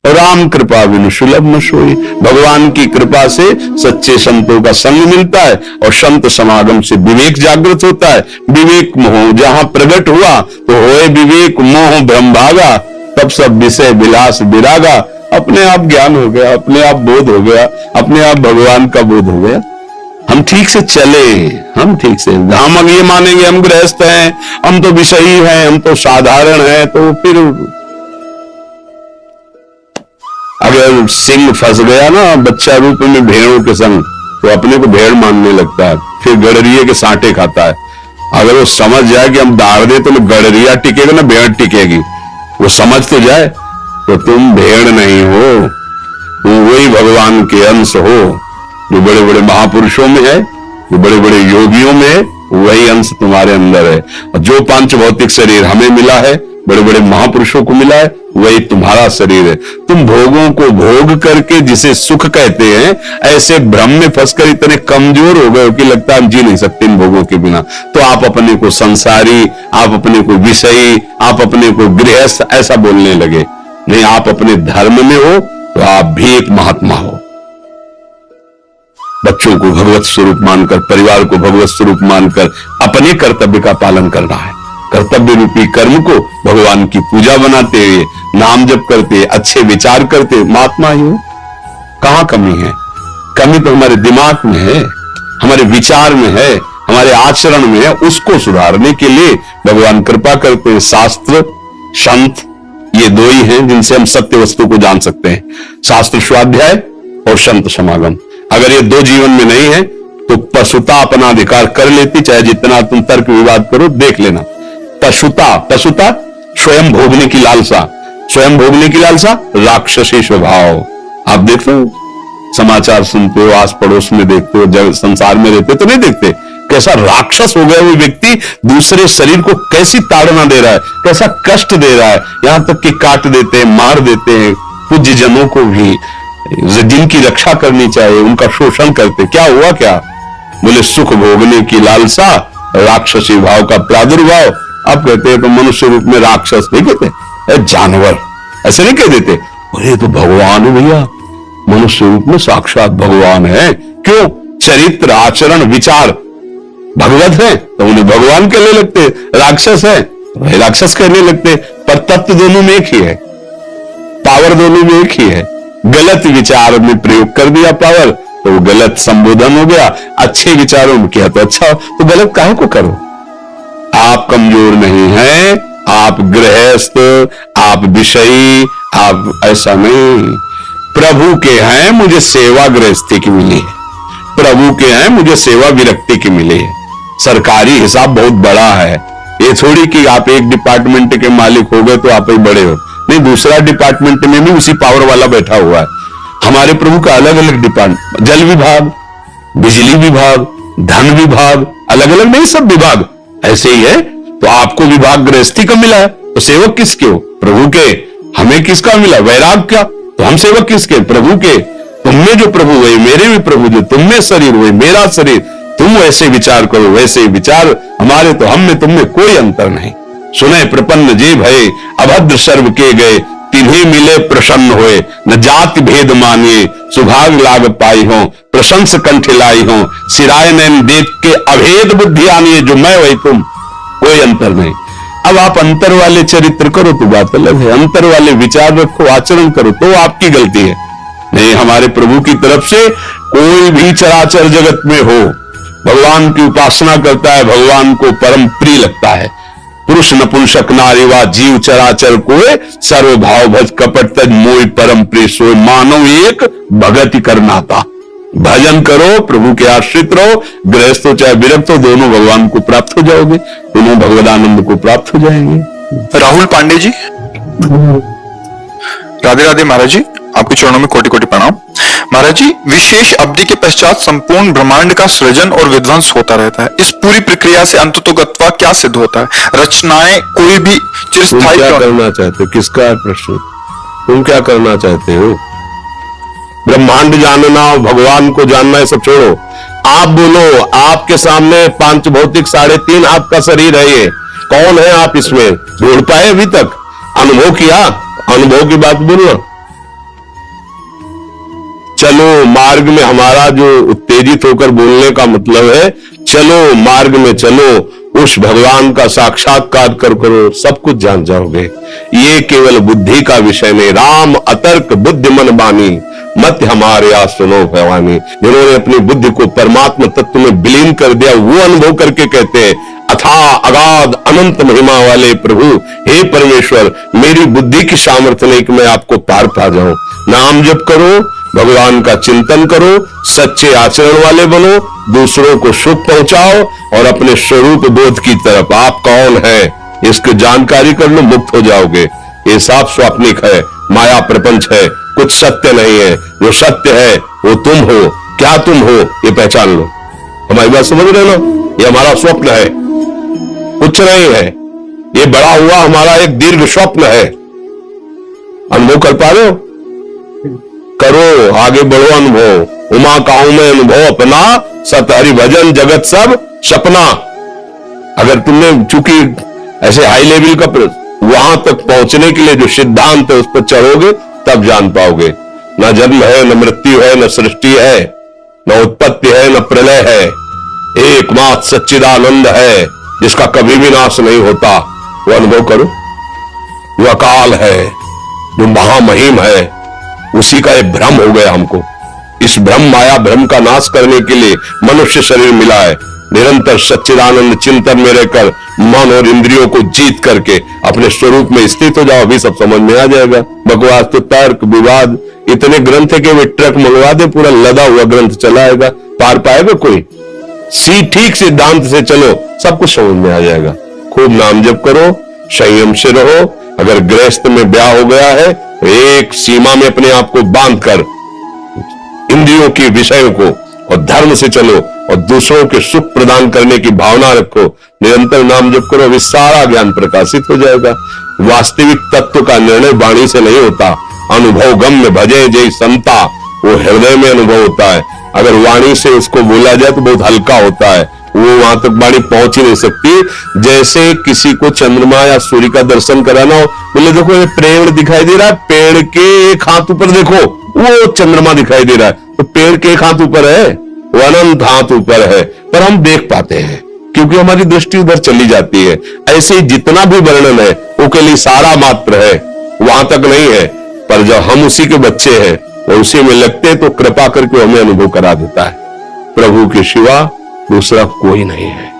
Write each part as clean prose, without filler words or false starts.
राम कृपा बिनु सुलभ न सोई। भगवान की कृपा से सच्चे संतों का संग मिलता है और संत समागम से विवेक जागृत होता है। विवेक मोह जहां प्रकट हुआ तो होए विवेक मोह भ्रम भागा, तब सब विषय विलास विरागा। अपने आप ज्ञान हो गया, अपने आप बोध हो गया, अपने आप भगवान का बोध हो गया। हम ठीक से चले, हम ठीक से, हम अब ये मानेंगे हम गृहस्थ हैं, हम तो विषयी हैं, हम तो साधारण हैं, तो फिर अगर सिंह फंस गया ना बच्चा रूप में भेड़ों के संग, तो अपने को भेड़ मानने लगता है, फिर गडरिये के सांटे खाता है। अगर वो समझ जाए कि हम दाड़ दे तो गडरिया टिकेगा ना भेड़ टिकेगी, वो समझ तो जाए, तो तुम भेड़ नहीं हो, तुम वही भगवान के अंश हो जो बड़े बड़े महापुरुषों में है, जो बड़े बड़े योगियों में है, वही अंश तुम्हारे अंदर है। और जो पांच भौतिक शरीर हमें मिला है, बड़े बड़े महापुरुषों को मिला है, वही तुम्हारा शरीर है। तुम भोगों को भोग करके जिसे सुख कहते हैं, ऐसे भ्रम में फंसकर इतने कमजोर हो गए हो कि लगता है हम जी नहीं सकते इन भोगों के बिना। तो आप अपने को संसारी, आप अपने को विषयी, आप अपने को गृहस्थ ऐसा बोलने लगे। नहीं, आप अपने धर्म में हो तो आप भी एक महात्मा हो। बच्चों को भगवत स्वरूप मानकर, परिवार को भगवत स्वरूप मानकर अपने कर्तव्य का पालन करना है। कर्तव्य रूपी कर्म को भगवान की पूजा बनाते हुए, नाम जप करते, अच्छे विचार करते, महात्मा ही हो। कहां कमी है? कमी तो हमारे दिमाग में है, हमारे विचार में है, हमारे आचरण में है। उसको सुधारने के लिए भगवान कृपा करते हैं। शास्त्र, संत, ये दो ही हैं जिनसे हम सत्य वस्तु को जान सकते हैं। शास्त्र स्वाध्याय और संत समागम। अगर ये दो जीवन में नहीं है तो पशुता अपना अधिकार कर लेती, चाहे जितना तुम तर्क विवाद करो। देख लेना, पशुता स्वयं भोगने की लालसा, स्वयं भोगने की लालसा, राक्षसी स्वभाव। आप देखते हो, समाचार सुनते हो, आस पड़ोस में देखते हो, जब संसार में रहते तो नहीं देखते कैसा राक्षस हो गया वो व्यक्ति, दूसरे शरीर को कैसी ताड़ना दे रहा है, कैसा कष्ट दे रहा है, यहां तक कि काट देते हैं, मार देते हैं। पूज्य जनों को भी जिनकी रक्षा करनी चाहिए उनका शोषण करते। क्या हुआ? क्या बोले? सुख भोगने की लालसा, राक्षसी भाव का प्रादुर्भाव। आप कहते हैं तो मनुष्य रूप में राक्षस नहीं कहते, जानवर ऐसे नहीं कह देते। अरे तो भगवान है भैया, मनुष्य रूप में साक्षात भगवान है। क्यों? चरित्र, आचरण, विचार भगवत है तो उन्हें भगवान कहने लगते, राक्षस है तो राक्षस कहने लगते। पर तत्व दोनों में एक ही है, पावर दोनों में एक ही है। गलत विचार में प्रयोग कर दिया पावर तो वो गलत संबोधन हो गया, अच्छे विचारों में किया तो अच्छा। तो गलत काहे को करो? आप कमजोर नहीं हैं, आप गृहस्थ, आप विषयी, आप ऐसा नहीं। प्रभु के हैं, मुझे सेवा गृहस्थी की मिली है। प्रभु के हैं, मुझे सेवा विरक्ति की मिली है। सरकारी हिसाब बहुत बड़ा है, ये थोड़ी कि आप एक डिपार्टमेंट के मालिक हो गए तो आप ही बड़े हो। नहीं, दूसरा डिपार्टमेंट में भी उसी पावर वाला बैठा हुआ है। हमारे प्रभु का अलग अलग डिपार्टमेंट, जल विभाग, बिजली विभाग, धन विभाग, अलग अलग नहीं, सब विभाग ऐसे ही है। तो आपको विभाग गृहस्थी का मिला है तो सेवक किसके हो? प्रभु के। हमें किसका मिला? वैराग का। तो हम सेवक किसके? प्रभु के। तुम में जो प्रभु वही मेरे भी प्रभु, जो तुम में शरीर वही मेरा शरीर। तुम वैसे विचार करो, वैसे विचार हमारे, तो हम में तुम में कोई अंतर नहीं। सुने प्रपन्न जे भय, अभद्र सर्व के गए, तिन्हें मिले प्रसन्न होए, न जाति भेद मानिए, सुभाग लाग पाई हो, प्रशंस कंठ लाई हो, सिराय नैन देख के अभेद बुद्धि आनिए, जो मैं वही तुम, कोई अंतर नहीं। अब आप अंतर वाले चरित्र करो तो बात अलग है, अंतर वाले विचार रखो, आचरण करो तो आपकी गलती है। नहीं, हमारे प्रभु की तरफ से कोई भी चराचर जगत में हो, भगवान की उपासना करता है, भगवान को परम प्रिय लगता है। पुरुष नपुंसक नारी वा जीव चराचर कोय, सर्वभाव भज कपट तज मोय परम प्रिय सोय, मानव एक भगति करनाता। भजन करो, प्रभु के आश्रित रहो, गृहस्थ हो चाहे विरक्त हो, दोनों भगवान को प्राप्त हो जाओगे, दोनों भगवदानंद को प्राप्त हो जाएंगे। राहुल पांडे जी, राधे राधे महाराज जी, आपके चरणों में कोटि कोटि प्रणाम। महाराज जी, विशेष अवधि के पश्चात संपूर्ण ब्रह्मांड का सृजन और विध्वंस होता रहता है। इस पूरी प्रक्रिया से अंततोगत्वा क्या सिद्ध होता है? रचनाएं कोई भी चिरस्थायी क्या करना चाहते हो? किसका है प्रश्न? तुम क्या करना चाहते हो? ब्रह्मांड जानना, भगवान को जानना, ये सब छोड़ो। आप बोलो, आपके सामने पांच भौतिक 3.5 आपका शरीर है, ये कौन है आप? इसमें ढूंढ पाए अभी तक? अनुभव किया? अनुभव की बात बोलना। चलो मार्ग में, हमारा जो उत्तेजित होकर बोलने का मतलब है चलो मार्ग में चलो, उस भगवान का साक्षात्कार करो, सब कुछ जान जाओगे। ये केवल बुद्धि का विषय नहीं। राम अतर्क बुद्धि मन बानी, मत हमारे या सुनो भवानी। जिन्होंने अपनी बुद्धि को परमात्मा तत्व में विलीन कर दिया, वो अनुभव करके कहते हैं अथा अगाध अनंत महिमा वाले प्रभु, हे परमेश्वर, मेरी बुद्धि की सामर्थ्य नहीं कि मैं आपको पार पा जाऊं। नाम जप करो, भगवान का चिंतन करो, सच्चे आचरण वाले बनो, दूसरों को सुख पहुंचाओ और अपने स्वरूप बोध की तरफ, आप कौन है इसकी जानकारी कर लो, मुक्त हो जाओगे। ये साफ स्वाप्निक है, माया प्रपंच है, कुछ सत्य नहीं है। जो सत्य है वो तुम हो। क्या तुम हो ये पहचान लो। हमारी बात समझ रहे हो? ये हमारा स्वप्न है, कुछ नहीं है। ये बड़ा हुआ हमारा एक दीर्घ स्वप्न है। अनुभव कर पा रहे हो? करो, आगे बढ़ो, अनुभव। उमा काहू में अनुभव अपना, सत हरि भजन जगत सब सपना। अगर तुमने चूंकि ऐसे हाई लेवल का वहां तक पहुंचने के लिए जो सिद्धांत है उस पर चढ़ोगे तब जान पाओगे। न जन्म है, न मृत्यु है, न सृष्टि है, न उत्पत्ति है, न प्रलय है। एकमात्र सच्चिदानंद है जिसका कभी भी नाश नहीं होता। वो अनुभव करो। वो अकाल है, जो महामहिम है, उसी का एक भ्रम हो गया हमको। इस भ्रम माया भ्रम का नाश करने के लिए मनुष्य शरीर मिला है। निरंतर सच्चिदानंद चिंतन में रहकर मन और इंद्रियों को जीत करके अपने स्वरूप में स्थित हो जाओ, अभी सब समझ में आ जाएगा। बकवास तो तर्क विवाद इतने ग्रंथ है कि वे ट्रक मंगवा दे, पूरा लदा हुआ ग्रंथ चला आएगा, पार पाएगा कोई? ठीक सिद्धांत से चलो, सब कुछ समझ में आ जाएगा। खूब नाम जप करो, संयम से रहो। अगर गृहस्थ में ब्याह हो गया है तो एक सीमा में अपने आप को बांध कर इंद्रियों के विषयों को और धर्म से चलो और दूसरों के सुख प्रदान करने की भावना रखो। निरंतर नाम जप करो, अभी सारा ज्ञान प्रकाशित हो जाएगा। वास्तविक तत्व का निर्णय वाणी से नहीं होता। अनुभव गम्य भजे जय संता, वो हृदय में अनुभव होता है। अगर वाणी से उसको बोला जाए तो बहुत हल्का होता है, वो वहां तक वाणी पहुंच ही नहीं सकती। जैसे किसी को चंद्रमा या सूर्य का दर्शन कराना हो, बोले देखो ये पेड़ दिखाई दे रहा है, पेड़ के एक हाथ ऊपर देखो वो चंद्रमा दिखाई दे रहा है, तो पेड़ के एक हाथ ऊपर है, वो अनंत हाथ ऊपर है, पर हम देख पाते हैं क्योंकि हमारी दृष्टि उधर चली जाती है। ऐसे ही जितना भी वर्णन है वो के लिए सारा मात्र है, वहां तक नहीं है। पर जब हम उसी के बच्चे हैं और उसी में लगते हैं तो कृपा करके हमें अनुभव करा देता है। प्रभु के सिवा दूसरा कोई नहीं है।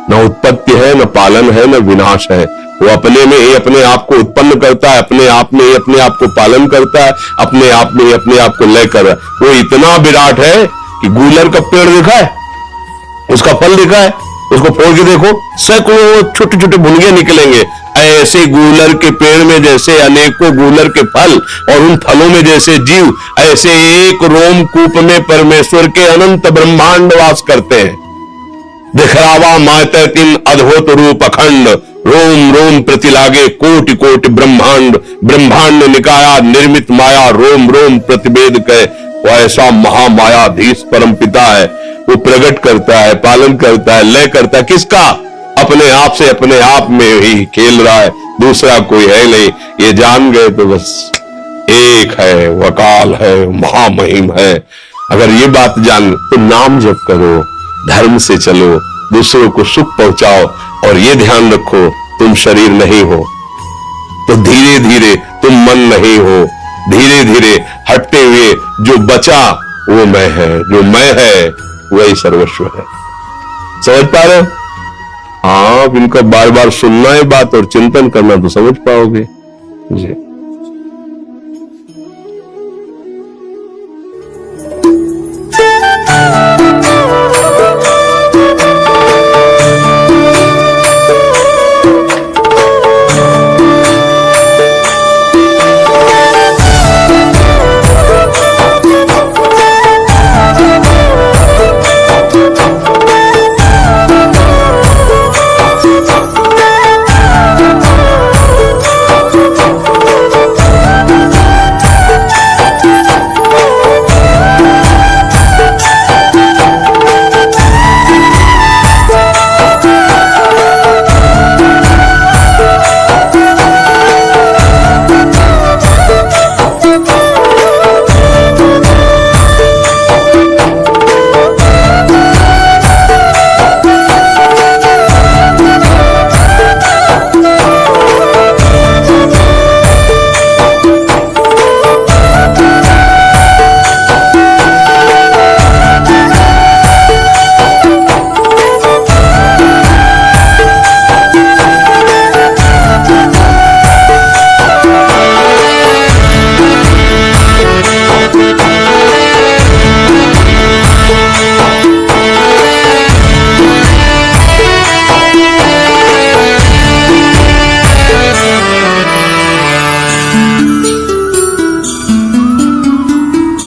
न उत्पत्ति है, न पालन है, न विनाश है। वो अपने में ही अपने आप को उत्पन्न करता है, अपने आप में ही अपने आप को पालन करता है, अपने आप में ही अपने आप को लय कर रहा है। वो इतना विराट है कि गूलर का पेड़ देखा है, उसका फल देखा है, उसको फोड़ के देखो, सैकड़ों छोटे छोटे भुनगे निकलेंगे। ऐसे गूलर के पेड़ में जैसे अनेकों गूलर के फल और उन फलों में जैसे जीव, ऐसे एक रोमकूप में परमेश्वर के अनंत ब्रह्मांड वास करते हैं। दिखरावा मातर किन अद्भुत रूप अखंड, रोम रोम प्रतिलागे कोटि कोटि ब्रह्मांड, ब्रह्मांड निकाया निर्मित माया, रोम रोम प्रतिवेद कहे। वो ऐसा महामायाधीश परम पिता है, वो प्रकट करता है, पालन करता है, लय करता है। किसका? अपने आप से, अपने आप में ही खेल रहा है, दूसरा कोई है नहीं। ये जान गए तो बस एक है, वकाल है, महामहिम है। अगर ये बात जान तो नाम जप करो, धर्म से चलो, दूसरों को सुख पहुंचाओ और ये ध्यान रखो तुम शरीर नहीं हो, तो धीरे धीरे तुम मन नहीं हो। धीरे धीरे हटते हुए जो बचा वो मैं है, जो मैं है वही सर्वस्व है। समझ पा रहे हो? हाँ, इनका बार बार सुनना है बात और चिंतन करना तो समझ पाओगे जी।